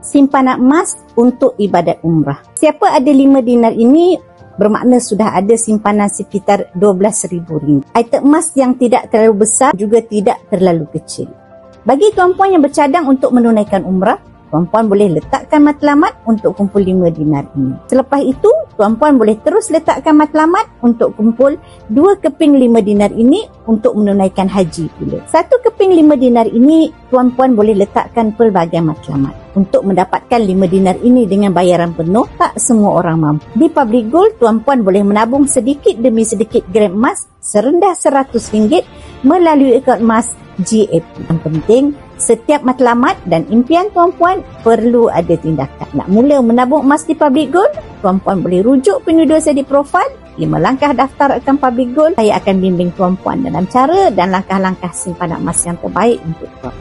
simpanan emas untuk ibadat umrah. Siapa ada 5 dinar ini bermakna sudah ada simpanan sekitar RM12,000. Item emas yang tidak terlalu besar juga tidak terlalu kecil. Bagi tuan-puan yang bercadang untuk menunaikan umrah, tuan-puan boleh letakkan matlamat untuk kumpul 5 dinar ini. Selepas itu, tuan-puan boleh terus letakkan matlamat untuk kumpul 2 keping 5 dinar ini untuk menunaikan haji pula. 1 keping 5 dinar ini, tuan-puan boleh letakkan pelbagai matlamat. Untuk mendapatkan 5 dinar ini dengan bayaran penuh, tak semua orang mampu. Di Public Gold, tuan-puan boleh menabung sedikit demi sedikit gram emas serendah RM100 melalui akaun emas GAP. Yang penting, setiap matlamat dan impian tuan-puan perlu ada tindakan. Nak mula menabung emas di Public Gold, tuan-puan boleh rujuk penyudah saya di profil 5 langkah daftar akaun Public Gold. Saya akan bimbing tuan-puan dalam cara dan langkah-langkah simpanan emas yang terbaik untuk tuan.